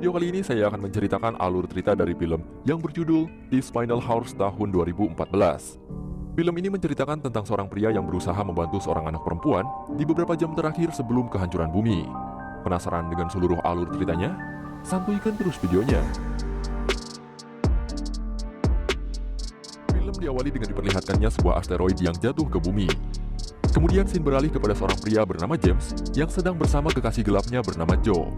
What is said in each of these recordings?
video kali ini saya akan menceritakan alur cerita dari film yang berjudul This Final Hours tahun 2014. Film ini menceritakan tentang seorang pria yang berusaha membantu seorang anak perempuan di beberapa jam terakhir sebelum kehancuran bumi. Penasaran dengan seluruh alur ceritanya? Santuikan terus videonya. Film diawali dengan diperlihatkannya sebuah asteroid yang jatuh ke bumi. Kemudian scene beralih kepada seorang pria bernama James yang sedang bersama kekasih gelapnya bernama Joe.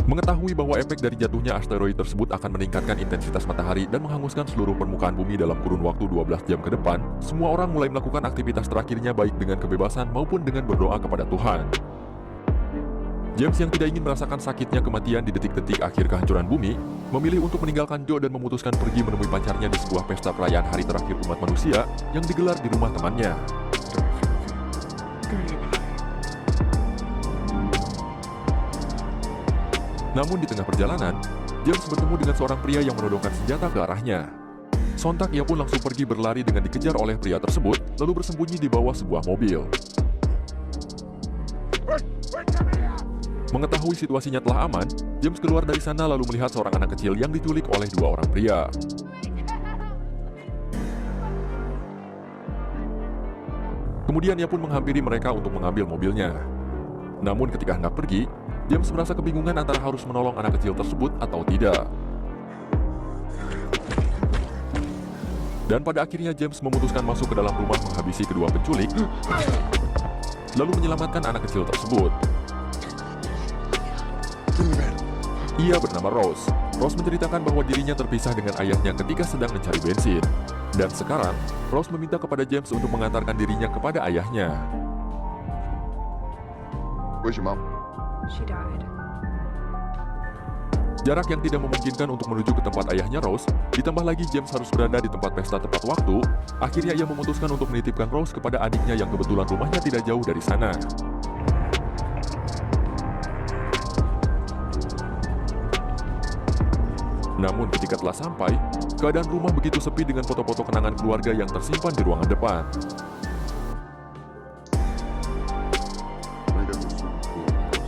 Mengetahui bahwa efek dari jatuhnya asteroid tersebut akan meningkatkan intensitas matahari dan menghanguskan seluruh permukaan bumi dalam kurun waktu 12 jam ke depan, semua orang mulai melakukan aktivitas terakhirnya baik dengan kebebasan maupun dengan berdoa kepada Tuhan. James yang tidak ingin merasakan sakitnya kematian di detik-detik akhir kehancuran bumi, memilih untuk meninggalkan Joe dan memutuskan pergi menemui pacarnya di sebuah pesta perayaan hari terakhir umat manusia yang digelar di rumah temannya. Namun di tengah perjalanan, James bertemu dengan seorang pria yang menodongkan senjata ke arahnya. Sontak ia pun langsung pergi berlari dengan dikejar oleh pria tersebut, lalu bersembunyi di bawah sebuah mobil. Mengetahui situasinya telah aman, James keluar dari sana lalu melihat seorang anak kecil yang diculik oleh dua orang pria. Kemudian ia pun menghampiri mereka untuk mengambil mobilnya. Namun ketika hendak pergi, James merasa kebingungan antara harus menolong anak kecil tersebut atau tidak. Dan pada akhirnya James memutuskan masuk ke dalam rumah menghabisi kedua penculik, lalu menyelamatkan anak kecil tersebut. Ia bernama Rose. Rose menceritakan bahwa dirinya terpisah dengan ayahnya ketika sedang mencari bensin. Dan sekarang, Rose meminta kepada James untuk mengantarkan dirinya kepada ayahnya. Where's your mom? She died. Jarak yang tidak memungkinkan untuk menuju ke tempat ayahnya Rose, ditambah lagi James harus berada di tempat pesta tepat waktu, akhirnya ia memutuskan untuk menitipkan Rose kepada adiknya yang kebetulan rumahnya tidak jauh dari sana. Namun ketika telah sampai, keadaan rumah begitu sepi dengan foto-foto kenangan keluarga yang tersimpan di ruangan depan.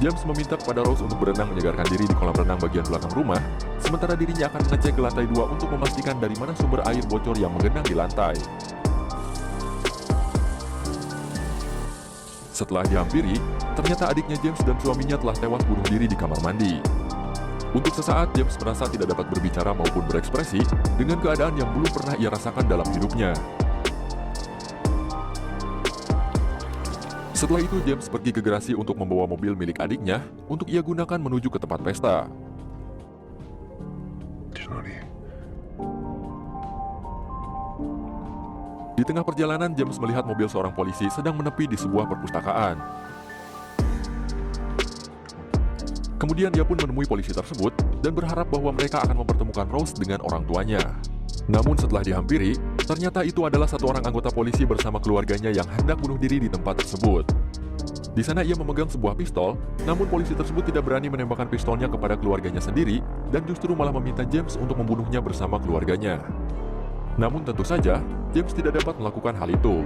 James meminta kepada Rose untuk berenang menyegarkan diri di kolam renang bagian belakang rumah, sementara dirinya akan mengecek ke lantai 2 untuk memastikan dari mana sumber air bocor yang menggenang di lantai. Setelah dihampiri, ternyata adiknya James dan suaminya telah tewas bunuh diri di kamar mandi. Untuk sesaat, James merasa tidak dapat berbicara maupun berekspresi dengan keadaan yang belum pernah ia rasakan dalam hidupnya. Setelah itu, James pergi ke garasi untuk membawa mobil milik adiknya untuk ia gunakan menuju ke tempat pesta. Di tengah perjalanan, James melihat mobil seorang polisi sedang menepi di sebuah perpustakaan. Kemudian dia pun menemui polisi tersebut dan berharap bahwa mereka akan mempertemukan Rose dengan orang tuanya. Namun setelah dihampiri, ternyata itu adalah satu orang anggota polisi bersama keluarganya yang hendak bunuh diri di tempat tersebut. Di sana ia memegang sebuah pistol, namun polisi tersebut tidak berani menembakkan pistolnya kepada keluarganya sendiri dan justru malah meminta James untuk membunuhnya bersama keluarganya. Namun tentu saja, James tidak dapat melakukan hal itu.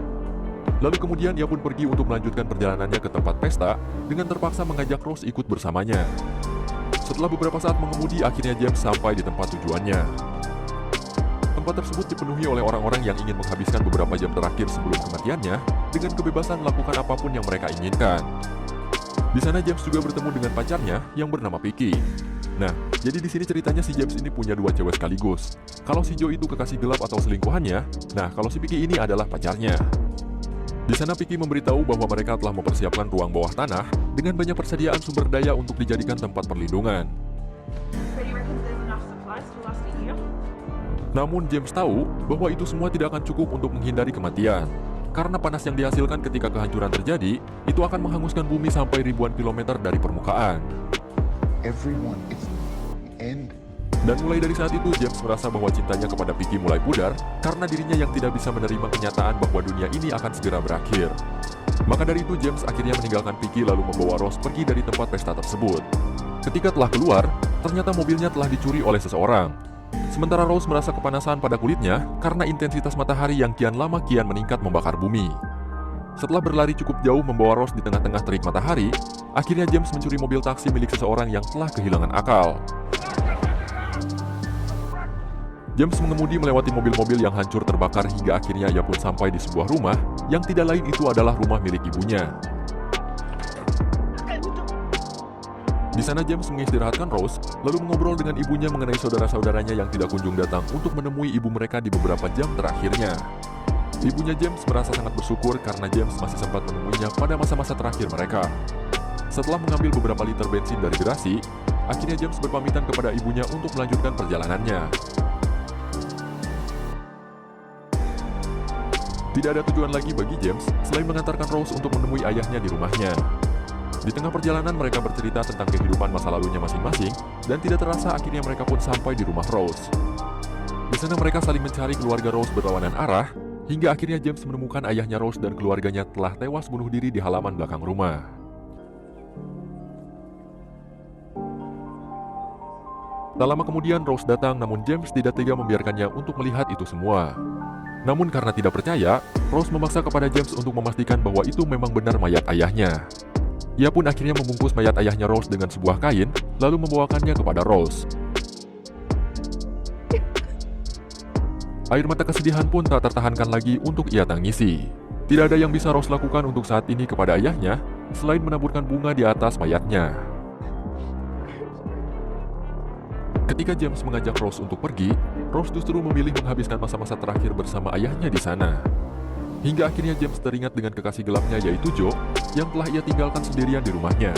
Lalu kemudian ia pun pergi untuk melanjutkan perjalanannya ke tempat pesta dengan terpaksa mengajak Rose ikut bersamanya. Setelah beberapa saat mengemudi, akhirnya James sampai di tempat tujuannya. Tempat tersebut dipenuhi oleh orang-orang yang ingin menghabiskan beberapa jam terakhir sebelum kematiannya dengan kebebasan melakukan apapun yang mereka inginkan. Di sana James juga bertemu dengan pacarnya yang bernama Vicky. Nah, jadi di sini ceritanya si James ini punya dua cewek sekaligus. Kalau si Joe itu kekasih gelap atau selingkuhannya, nah kalau si Vicky ini adalah pacarnya. Di sana Vicky memberitahu bahwa mereka telah mempersiapkan ruang bawah tanah dengan banyak persediaan sumber daya untuk dijadikan tempat perlindungan. Namun James tahu bahwa itu semua tidak akan cukup untuk menghindari kematian. Karena panas yang dihasilkan ketika kehancuran terjadi, itu akan menghanguskan bumi sampai ribuan kilometer dari permukaan. Dan mulai dari saat itu James merasa bahwa cintanya kepada Vicky mulai pudar karena dirinya yang tidak bisa menerima kenyataan bahwa dunia ini akan segera berakhir. Maka dari itu James akhirnya meninggalkan Vicky lalu membawa Rose pergi dari tempat pesta tersebut. Ketika telah keluar, ternyata mobilnya telah dicuri oleh seseorang. Sementara Rose merasa kepanasan pada kulitnya karena intensitas matahari yang kian lama kian meningkat membakar bumi. Setelah berlari cukup jauh membawa Rose di tengah-tengah terik matahari, akhirnya James mencuri mobil taksi milik seseorang yang telah kehilangan akal. James mengemudi melewati mobil-mobil yang hancur terbakar hingga akhirnya ia pun sampai di sebuah rumah yang tidak lain itu adalah rumah milik ibunya. Di sana James mengistirahatkan Rose, lalu mengobrol dengan ibunya mengenai saudara-saudaranya yang tidak kunjung datang untuk menemui ibu mereka di beberapa jam terakhirnya. Ibunya James merasa sangat bersyukur karena James masih sempat menemuinya pada masa-masa terakhir mereka. Setelah mengambil beberapa liter bensin dari garasi, akhirnya James berpamitan kepada ibunya untuk melanjutkan perjalanannya. Tidak ada tujuan lagi bagi James selain mengantarkan Rose untuk menemui ayahnya di rumahnya. Di tengah perjalanan mereka bercerita tentang kehidupan masa lalunya masing-masing dan tidak terasa akhirnya mereka pun sampai di rumah Rose. Di sana mereka saling mencari keluarga Rose berlawanan arah hingga akhirnya James menemukan ayahnya Rose dan keluarganya telah tewas bunuh diri di halaman belakang rumah. Tak lama kemudian Rose datang namun James tidak tega membiarkannya untuk melihat itu semua. Namun karena tidak percaya, Rose memaksa kepada James untuk memastikan bahwa itu memang benar mayat ayahnya. Ia pun akhirnya membungkus mayat ayahnya Rose dengan sebuah kain, lalu membawakannya kepada Rose. Air mata kesedihan pun tak tertahankan lagi untuk ia tangisi. Tidak ada yang bisa Rose lakukan untuk saat ini kepada ayahnya, selain menaburkan bunga di atas mayatnya. Ketika James mengajak Rose untuk pergi, Rose justru memilih menghabiskan masa-masa terakhir bersama ayahnya di sana. Hingga akhirnya James teringat dengan kekasih gelapnya yaitu Joe, yang telah ia tinggalkan sendirian di rumahnya.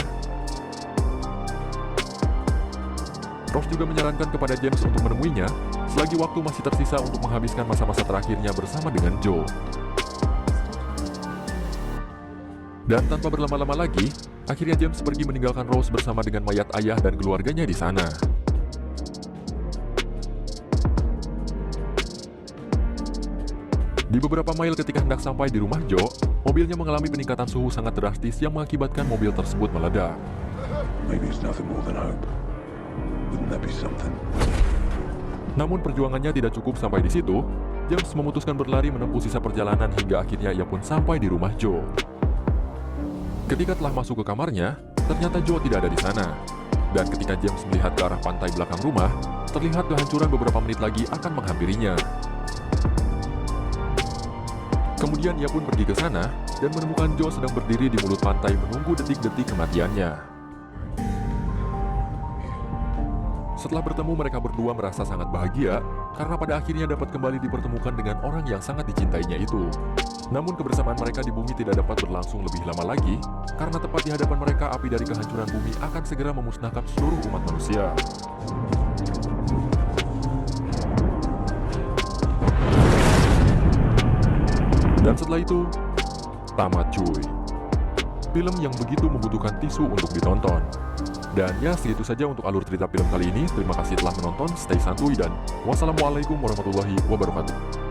Rose juga menyarankan kepada James untuk menemuinya, selagi waktu masih tersisa untuk menghabiskan masa-masa terakhirnya bersama dengan Joe. Dan tanpa berlama-lama lagi, akhirnya James pergi meninggalkan Rose bersama dengan mayat ayah dan keluarganya di sana. Di beberapa mil ketika hendak sampai di rumah Joe, mobilnya mengalami peningkatan suhu sangat drastis yang mengakibatkan mobil tersebut meledak. Namun perjuangannya tidak cukup sampai di situ. James memutuskan berlari menempuh sisa perjalanan hingga akhirnya ia pun sampai di rumah Joe. Ketika telah masuk ke kamarnya, ternyata Joe tidak ada di sana. Dan ketika James melihat ke arah pantai belakang rumah, terlihat kehancuran beberapa menit lagi akan menghampirinya. Kemudian ia pun pergi ke sana dan menemukan Joe sedang berdiri di mulut pantai menunggu detik-detik kematiannya. Setelah bertemu, mereka berdua merasa sangat bahagia karena pada akhirnya dapat kembali dipertemukan dengan orang yang sangat dicintainya itu. Namun kebersamaan mereka di bumi tidak dapat berlangsung lebih lama lagi karena tepat di hadapan mereka api dari kehancuran bumi akan segera memusnahkan seluruh umat manusia. Dan setelah itu, tamat cuy. Film yang begitu membutuhkan tisu untuk ditonton. Dan ya, segitu saja untuk alur cerita film kali ini. Terima kasih telah menonton, stay santuy dan wassalamualaikum warahmatullahi wabarakatuh.